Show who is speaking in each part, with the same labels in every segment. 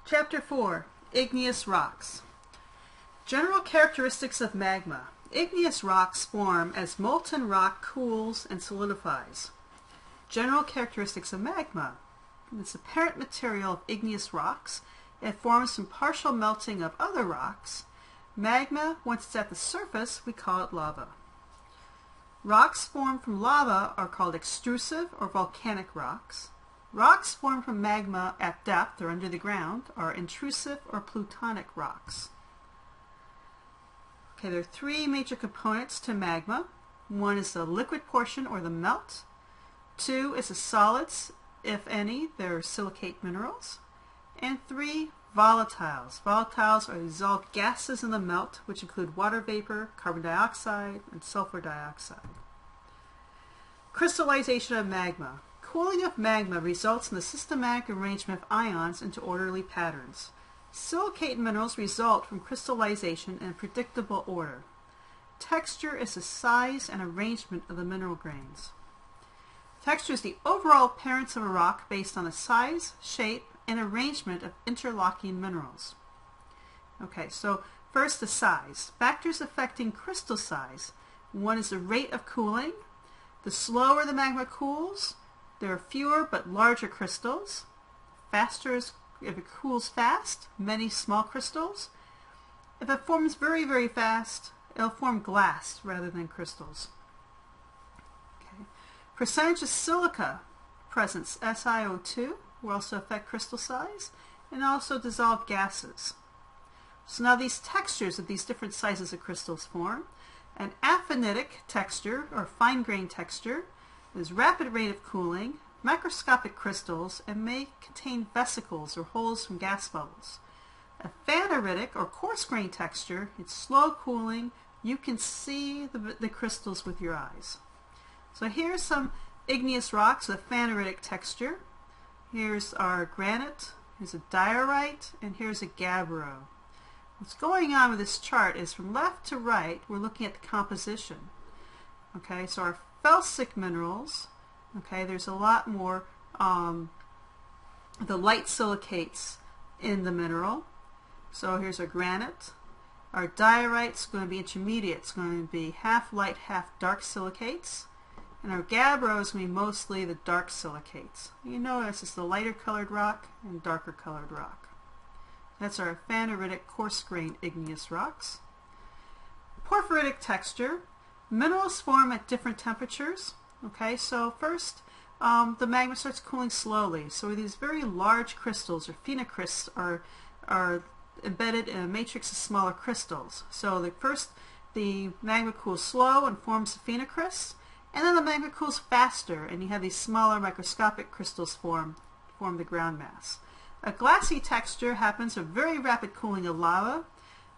Speaker 1: Chapter 4, Igneous Rocks. General characteristics of magma. Igneous rocks form as molten rock cools and solidifies. General characteristics of magma. It's a parent material of igneous rocks. It forms from partial melting of other rocks. Magma, once it's at the surface, we call it lava. Rocks formed from lava are called extrusive or volcanic rocks. Rocks formed from magma at depth or under the ground are intrusive or plutonic rocks. Okay, there are three major components to magma. One is the liquid portion or the melt. Two is the solids, if any, they're silicate minerals. And three, volatiles. Volatiles are dissolved gases in the melt, which include water vapor, carbon dioxide, and sulfur dioxide. Crystallization of magma. Cooling of magma results in the systematic arrangement of ions into orderly patterns. Silicate minerals result from crystallization in a predictable order. Texture is the size and arrangement of the mineral grains. Texture is the overall appearance of a rock based on the size, shape, and arrangement of interlocking minerals. Okay, so first the size. Factors affecting crystal size. One is the rate of cooling. The slower the magma cools, there are fewer but larger crystals. Faster is if it cools fast, many small crystals. If it forms very, very fast, it'll form glass rather than crystals. Okay. Percentage of silica presence, SiO2, will also affect crystal size, and also dissolved gases. So now these textures of these different sizes of crystals form. An Phaneritic texture, or fine-grained texture, is rapid rate of cooling, microscopic crystals, and may contain vesicles or holes from gas bubbles. A Phaneritic, or coarse-grained texture, it's slow cooling. You can see the crystals with your eyes. So here's some igneous rocks with a Phaneritic texture. Here's our granite, here's a diorite, and here's a gabbro. What's going on with this chart is from left to right, we're looking at the composition. Okay, so our felsic minerals, okay, there's a lot more the light silicates in the mineral. So here's our granite. Our diorite's going to be intermediate. It's going to be half light, half dark silicates. And our gabbro is going to be mostly the dark silicates. You notice it's the lighter colored rock and darker colored rock. That's our Phaneritic coarse-grained igneous rocks. Porphyritic texture. Minerals form at different temperatures. Okay, so first the magma starts cooling slowly. So these very large crystals, or phenocrysts, are embedded in a matrix of smaller crystals. So the magma cools slow and forms the phenocrysts, and then the magma cools faster, and you have these smaller microscopic crystals form the ground mass. A glassy texture happens with very rapid cooling of lava.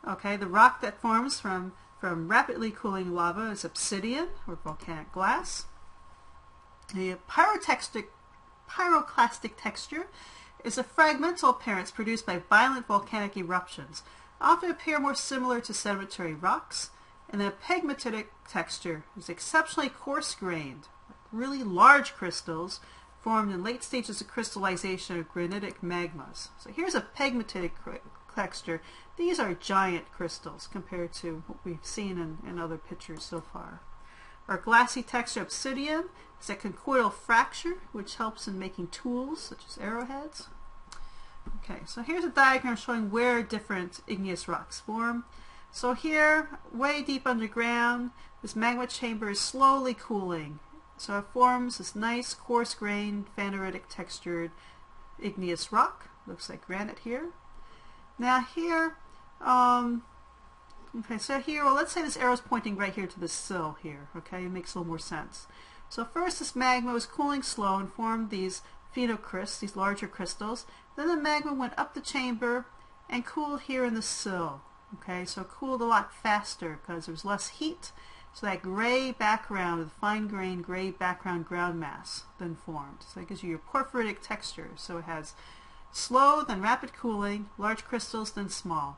Speaker 1: Okay, the rock that forms from rapidly cooling lava is obsidian, or volcanic glass. The pyroclastic texture is a fragmental appearance produced by violent volcanic eruptions, often appear more similar to sedimentary rocks. And the pegmatitic texture is exceptionally coarse-grained, really large crystals formed in late stages of crystallization of granitic magmas. So here's a pegmatitic texture. These are giant crystals compared to what we've seen in other pictures so far. Our glassy texture obsidian is a conchoidal fracture, which helps in making tools such as arrowheads. Okay, so here's a diagram showing where different igneous rocks form. So here, way deep underground, this magma chamber is slowly cooling. So it forms this nice coarse-grained, phaneritic textured igneous rock. Looks like granite here. Now here, okay, so here, well, let's say this arrow is pointing right here to the sill here. Okay, it makes a little more sense. So first this magma was cooling slow and formed these phenocrysts, these larger crystals. Then the magma went up the chamber and cooled here in the sill. Okay, so it cooled a lot faster because there was less heat. So that gray background, the fine-grained gray background ground mass then formed. So that gives you your porphyritic texture. So it has slow, then rapid cooling, large crystals, then small.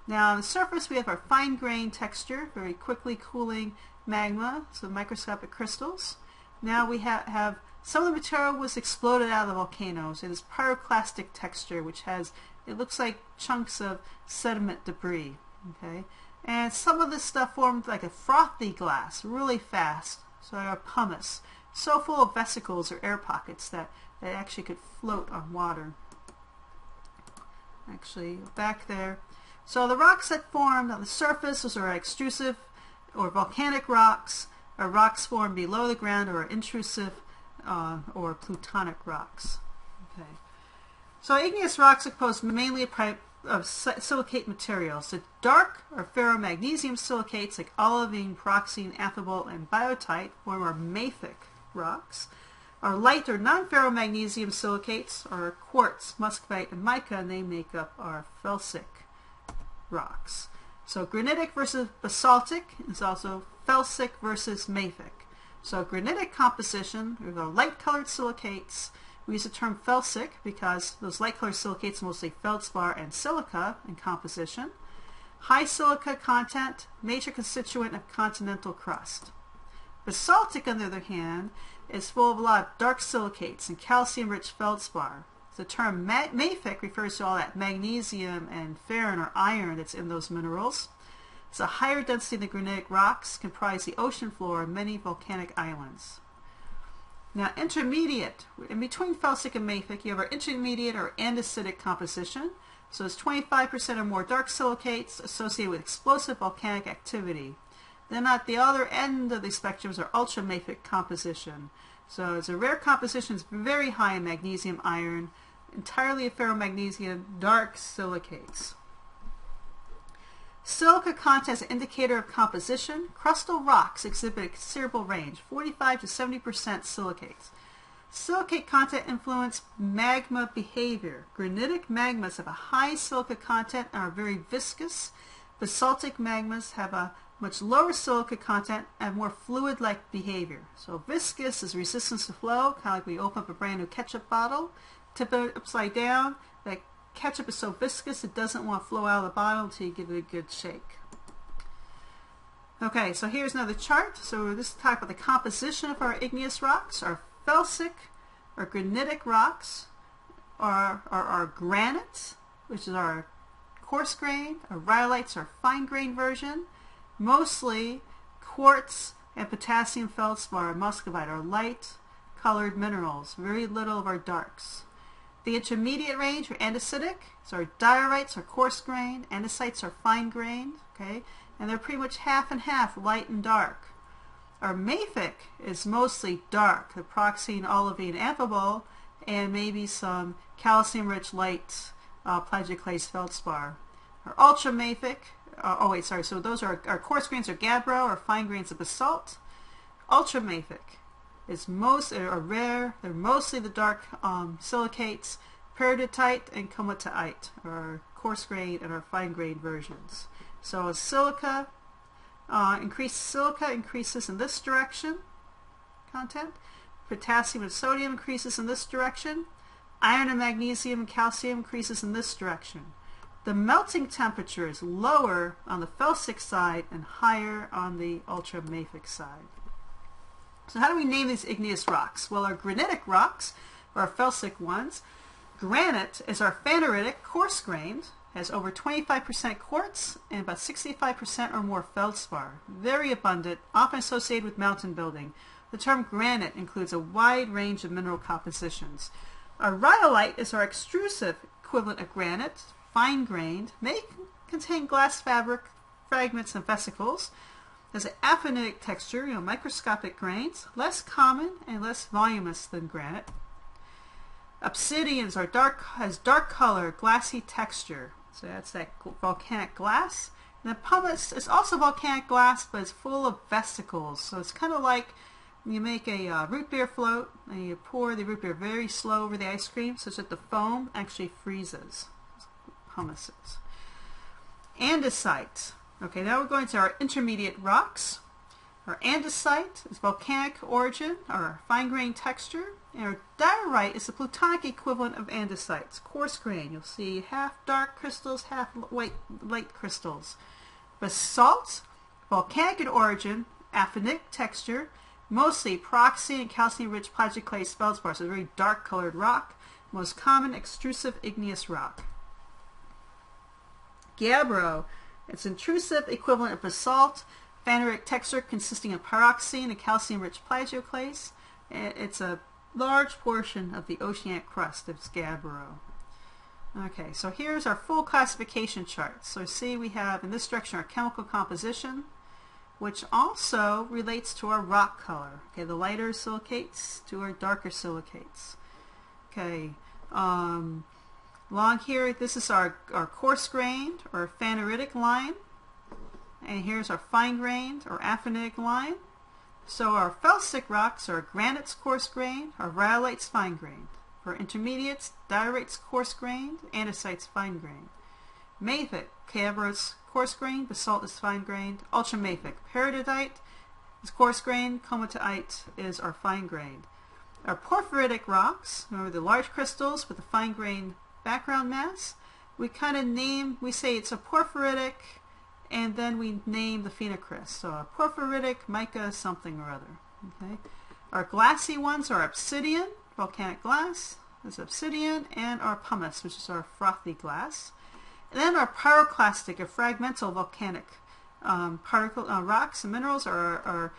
Speaker 1: Now on the surface we have our fine-grained texture, very quickly cooling magma, so microscopic crystals. Now we have Some of the material was exploded out of the volcanoes. It is pyroclastic texture, which has, it looks like chunks of sediment debris. Okay, and some of this stuff formed like a frothy glass really fast, so like a pumice, so full of vesicles or air pockets that they actually could float on water. Actually, back there. So the rocks that formed on the surface, those are extrusive or volcanic rocks, or rocks formed below the ground, or intrusive or plutonic rocks. Okay. So igneous rocks are composed mainly of silicate materials. The dark or ferromagnesium silicates like olivine, pyroxene, amphibole, and biotite form our mafic rocks. Our light or non-ferromagnesium silicates are quartz, muscovite, and mica, and they make up our felsic rocks. So granitic versus basaltic is also felsic versus mafic. So granitic composition, we have light-colored silicates. We use the term felsic because those light-colored silicates are mostly feldspar and silica in composition. High silica content, major constituent of continental crust. Basaltic, on the other hand, is full of a lot of dark silicates and calcium-rich feldspar. The term mafic refers to all that magnesium and ferrin or iron that's in those minerals. It's a higher density than granitic rocks, comprise the ocean floor and many volcanic islands. Now intermediate, in between felsic and mafic, you have our intermediate or andesitic composition. So it's 25% or more dark silicates associated with explosive volcanic activity. Then at the other end of the spectrum is our ultramafic composition. So it's a rare composition, it's very high in magnesium, iron, entirely of ferromagnesium, dark silicates. Silica content is an indicator of composition. Crustal rocks exhibit a considerable range, 45 to 70% silicates. Silicate content influence magma behavior. Granitic magmas have a high silica content and are very viscous. Basaltic magmas have a much lower silica content and more fluid-like behavior. So viscous is resistance to flow, kind of like we open up a brand new ketchup bottle, tip it upside down. That ketchup is so viscous it doesn't want to flow out of the bottle until you give it a good shake. Okay, so here's another chart. So this is type of the composition of our igneous rocks. Our felsic or granitic rocks are our granite, which is our coarse grain. Our rhyolites are fine grain version. Mostly quartz and potassium feldspar and muscovite are light colored minerals, very little of our darks. The intermediate range are andesitic, so our diorites are coarse grain, andesites are fine grained, okay, and they're pretty much half and half, light and dark. Our mafic is mostly dark, the pyroxene, olivine, amphibole, and maybe some calcium-rich light plagioclase feldspar. Our ultramafic, so those are our coarse grains are gabbro, or fine grains of basalt. Ultramafic is are rare. They're mostly the dark silicates. Peridotite and comatite are our coarse grain and our fine grain versions. So silica increases in this direction. Content. Potassium and sodium increases in this direction. Iron and magnesium and calcium increases in this direction. The melting temperature is lower on the felsic side and higher on the ultramafic side. So how do we name these igneous rocks? Well, our granitic rocks are our felsic ones. Granite is our phaneritic, coarse grained, has over 25% quartz and about 65% or more feldspar. Very abundant, often associated with mountain building. The term granite includes a wide range of mineral compositions. Our rhyolite is our extrusive equivalent of granite, fine-grained, may contain glass fabric, fragments, and vesicles. Has an Phaneritic texture, microscopic grains, less common and less voluminous than granite. Obsidians has dark color, glassy texture. So that's that volcanic glass. And the pumice is also volcanic glass, but it's full of vesicles. So it's kind of like you make a root beer float and you pour the root beer very slow over the ice cream such that the foam actually freezes. Pumices. Andesite. Okay, now we're going to our intermediate rocks. Our andesite is volcanic origin, or fine-grained texture. And our diorite is the plutonic equivalent of andesite. It's coarse grain. You'll see half dark crystals, half light crystals. Basalt, volcanic in origin, Phaneritic texture, Mostly peroxide and calcium-rich plagioclase feldspar, so a very dark colored rock. Most common extrusive igneous rock. Gabbro, it's intrusive equivalent of basalt. Phaneritic texture consisting of peroxide and calcium-rich plagioclase. It's a large portion of the oceanic crust of gabbro. Okay, so here's our full classification chart. So see, we have in this direction our chemical composition, which also relates to our rock color. Okay, the lighter silicates to our darker silicates. Okay, along here, this is our coarse-grained or phaneritic line, and here's our fine-grained or aphanitic line. So our felsic rocks are granites coarse-grained, our rhyolites fine-grained. For intermediates, diorites coarse-grained, andesites fine-grained. Mafic, gabbro coarse-grained, basalt is fine-grained. Ultramafic, peridotite is coarse-grained, comatite is our fine-grained. Our porphyritic rocks, remember the large crystals with the fine-grained background mass, we kind of name, we say it's a porphyritic, and then we name the phenocryst. So a porphyritic mica something or other. Okay. Our glassy ones are obsidian, volcanic glass, is obsidian, and our pumice, which is our frothy glass. And then our pyroclastic or fragmental volcanic rocks and minerals are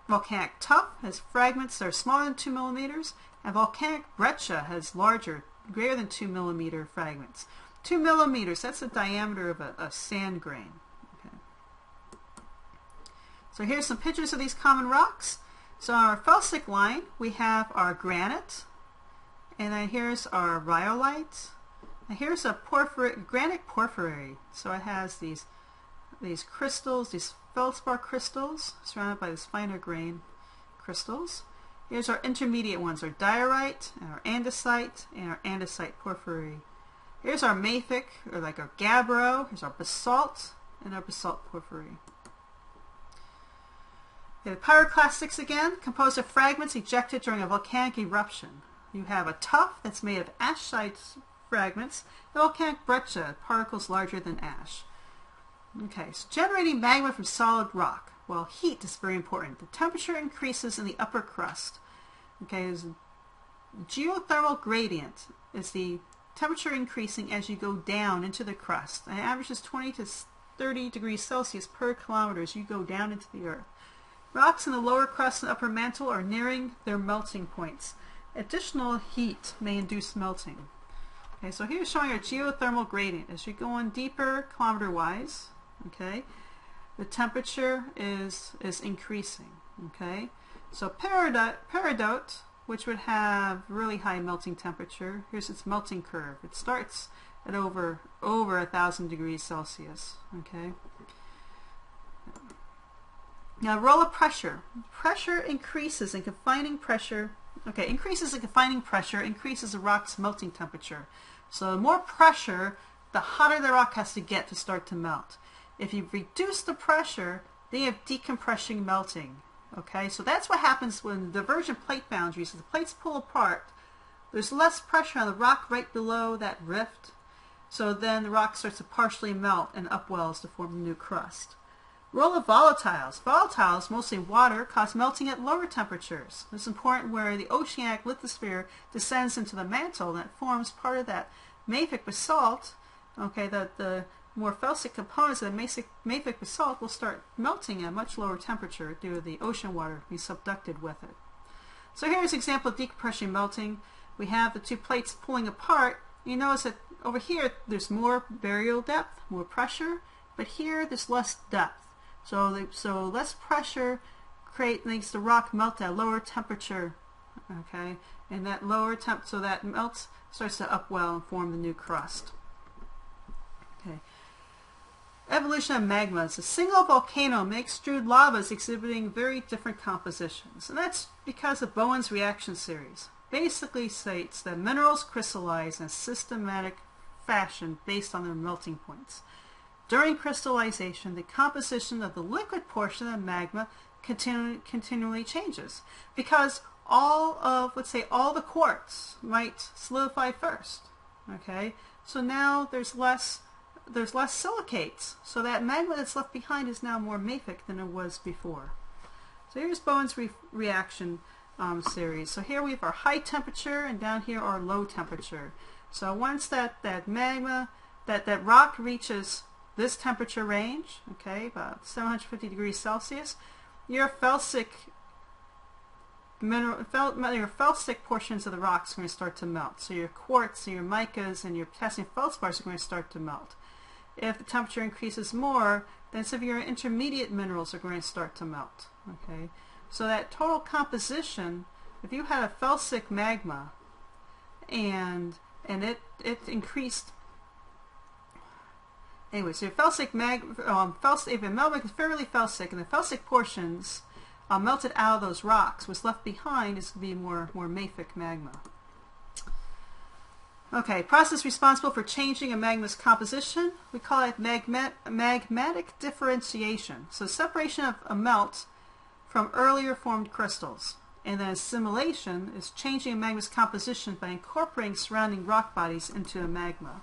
Speaker 1: volcanic tuff, has fragments that are smaller than 2 millimeters, and volcanic breccia has larger, greater than 2 millimeter fragments. 2 millimeters, that's the diameter of a sand grain. Okay. So here's some pictures of these common rocks. So on our felsic line, we have our granite, and then here's our rhyolite, and here's a granite porphyry. So it has these crystals, these feldspar crystals, surrounded by these finer grain crystals. Here's our intermediate ones, our diorite, and our andesite, and our andesite porphyry. Here's our mafic, or like our gabbro. Here's our basalt, and our basalt porphyry. The pyroclastics again, composed of fragments ejected during a volcanic eruption. You have a tuff that's made of ashite fragments, the volcanic breccia, particles larger than ash. Okay, so generating magma from solid rock. Well, heat is very important. The temperature increases in the upper crust. Okay, there's a geothermal gradient is the temperature increasing as you go down into the crust. And it averages 20 to 30 degrees Celsius per kilometer as you go down into the earth. Rocks in the lower crust and upper mantle are nearing their melting points. Additional heat may induce melting. Okay, so here's showing our geothermal gradient. As you go on deeper kilometer-wise, okay, the temperature is increasing. Okay, so peridot, which would have really high melting temperature, here's its melting curve. It starts at over 1,000 degrees Celsius. Okay. Now, role of pressure. Pressure increases in confining pressure. Okay, increases in confining pressure increases the rock's melting temperature. So the more pressure, the hotter the rock has to get to start to melt. If you reduce the pressure, then you have decompression melting. Okay, so that's what happens when divergent plate boundaries, as the plates pull apart, there's less pressure on the rock right below that rift. So then the rock starts to partially melt and upwells to form a new crust. Role of volatiles. Volatiles, mostly water, cause melting at lower temperatures. It's important where the oceanic lithosphere descends into the mantle and it forms part of that mafic basalt. Okay, the more felsic components of the mafic basalt will start melting at a much lower temperature due to the ocean water being subducted with it. So here's an example of decompression melting. We have the two plates pulling apart. You notice that over here there's more burial depth, more pressure, but here there's less depth. So less pressure makes the rock melt at a lower temperature, okay? And that lower temp, so that melts, starts to upwell and form the new crust. Okay. Evolution of magmas. A single volcano may extrude lavas exhibiting very different compositions, and that's because of Bowen's reaction series. Basically states that minerals crystallize in a systematic fashion based on their melting points. During crystallization, the composition of the liquid portion of the magma continually changes because let's say all the quartz might solidify first. Okay, so now there's less silicates, so that magma that's left behind is now more mafic than it was before. So here's Bowen's reaction series. So here we have our high temperature, and down here our low temperature. So once that magma, that rock reaches this temperature range, okay, about 750 degrees Celsius, your felsic portions of the rocks are going to start to melt. So your quartz, and your micas, and your potassium feldspars are going to start to melt. If the temperature increases more, then some of your intermediate minerals are going to start to melt. Okay, so that total composition, if you had a felsic magma and it increased. Anyway, so your felsic if a magma is fairly felsic, and the felsic portions melted out of those rocks, what's left behind is going to be more mafic magma. Okay, process responsible for changing a magma's composition, we call it magmatic differentiation. So separation of a melt from earlier formed crystals. And then assimilation is changing a magma's composition by incorporating surrounding rock bodies into a magma.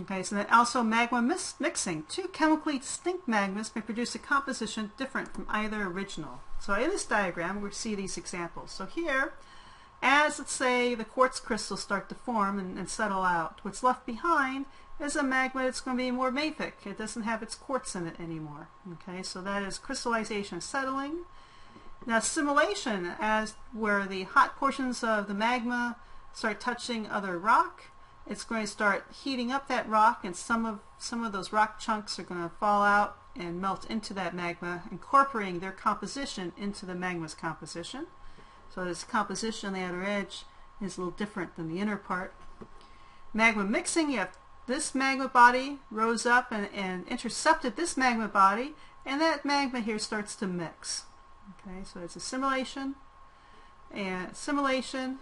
Speaker 1: Okay, so then also magma mixing. Two chemically distinct magmas may produce a composition different from either original. So in this diagram, we see these examples. So here, as let's say the quartz crystals start to form and settle out, what's left behind is a magma that's going to be more mafic. It doesn't have its quartz in it anymore. Okay, so that is crystallization settling. Now assimilation, as where the hot portions of the magma start touching other rock, it's going to start heating up that rock, and some of those rock chunks are going to fall out and melt into that magma, incorporating their composition into the magma's composition. So this composition on the outer edge is a little different than the inner part. Magma mixing, you have this magma body rose up and intercepted this magma body, and that magma here starts to mix. Okay, so it's assimilation,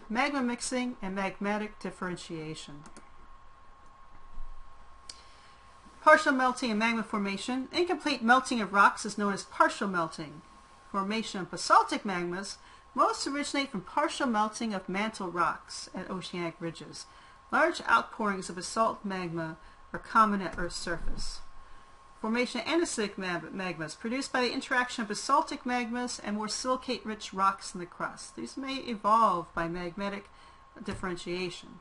Speaker 1: magma mixing, and magmatic differentiation. Partial melting and magma formation. Incomplete melting of rocks is known as partial melting. Formation of basaltic magmas most originate from partial melting of mantle rocks at oceanic ridges. Large outpourings of basalt magma are common at Earth's surface. Formation of andesitic magmas produced by the interaction of basaltic magmas and more silicate-rich rocks in the crust. These may evolve by magmatic differentiation.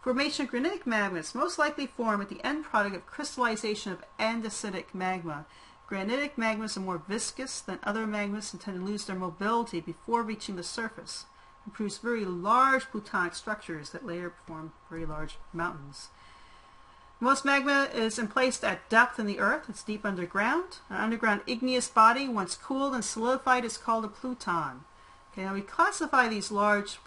Speaker 1: Formation of granitic magmas most likely form at the end product of crystallization of andesitic magma. Granitic magmas are more viscous than other magmas and tend to lose their mobility before reaching the surface, and produce very large plutonic structures that later form very large mountains. Most magma is emplaced at depth in the earth. It's deep underground. An underground igneous body, once cooled and solidified, is called a pluton. Okay, now we classify these large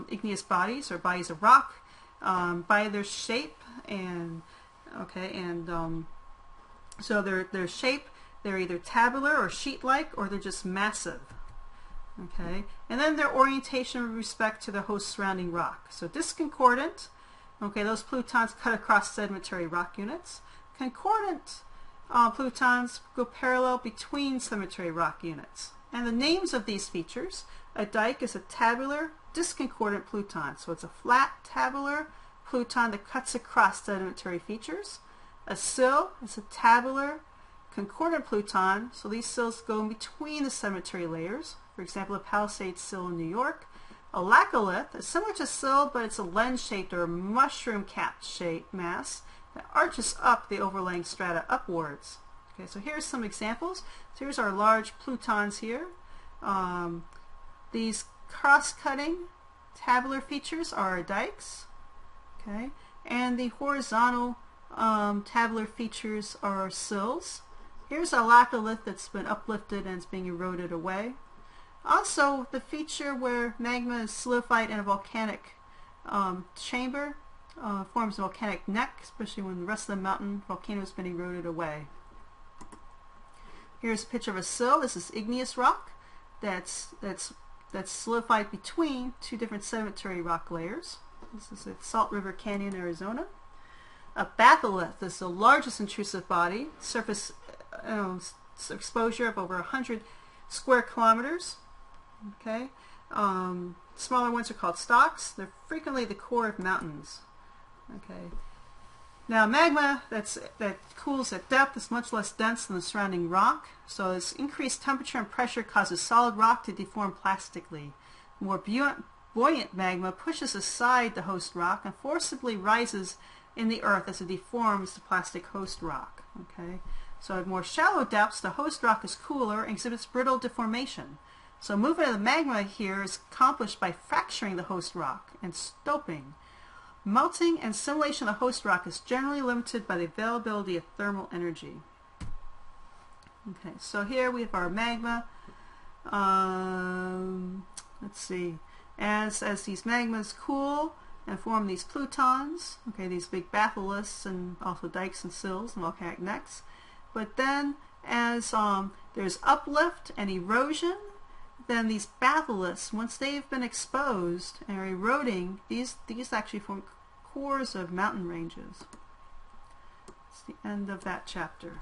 Speaker 1: igneous bodies, or bodies of rock, by their shape, and so their shape, they're either tabular or sheet-like, or they're just massive. Okay, and then their orientation with respect to the host surrounding rock. So disconcordant. Okay, those plutons cut across sedimentary rock units. Concordant plutons go parallel between sedimentary rock units. And the names of these features, a dike is a tabular disconcordant pluton. So it's a flat tabular pluton that cuts across sedimentary features. A sill is a tabular concordant pluton. So these sills go in between the sedimentary layers. For example, a Palisades sill in New York. A laccolith is similar to sill, but it's a lens-shaped or mushroom-capped shape mass that arches up the overlaying strata upwards. Okay, so here's some examples. So here's our large plutons here. These cross-cutting tabular features are our dikes. Okay, and the horizontal tabular features are our sills. Here's a laccolith that's been uplifted and is being eroded away. Also, the feature where magma is solidified in a volcanic chamber forms a volcanic neck, especially when the rest of the mountain volcano has been eroded away. Here's a picture of a sill. This is igneous rock that's solidified between two different sedimentary rock layers. This is at Salt River Canyon, Arizona. A batholith is the largest intrusive body, surface exposure of over 100 square kilometers. Okay, smaller ones are called stocks. They're frequently the core of mountains. Okay, Now magma that cools at depth is much less dense than the surrounding rock, so its increased temperature and pressure causes solid rock to deform plastically. More buoyant magma pushes aside the host rock and forcibly rises in the earth as it deforms the plastic host rock. Okay? So at more shallow depths, the host rock is cooler and exhibits brittle deformation. So movement of the magma here is accomplished by fracturing the host rock and stoping. Melting and assimilation of the host rock is generally limited by the availability of thermal energy. Okay, so here we have our magma. Let's see. As these magmas cool and form these plutons, okay, these big batholiths and also dikes and sills and volcanic necks. But then as there's uplift and erosion, then these batholiths, once they've been exposed and are eroding, these actually form cores of mountain ranges. It's the end of that chapter.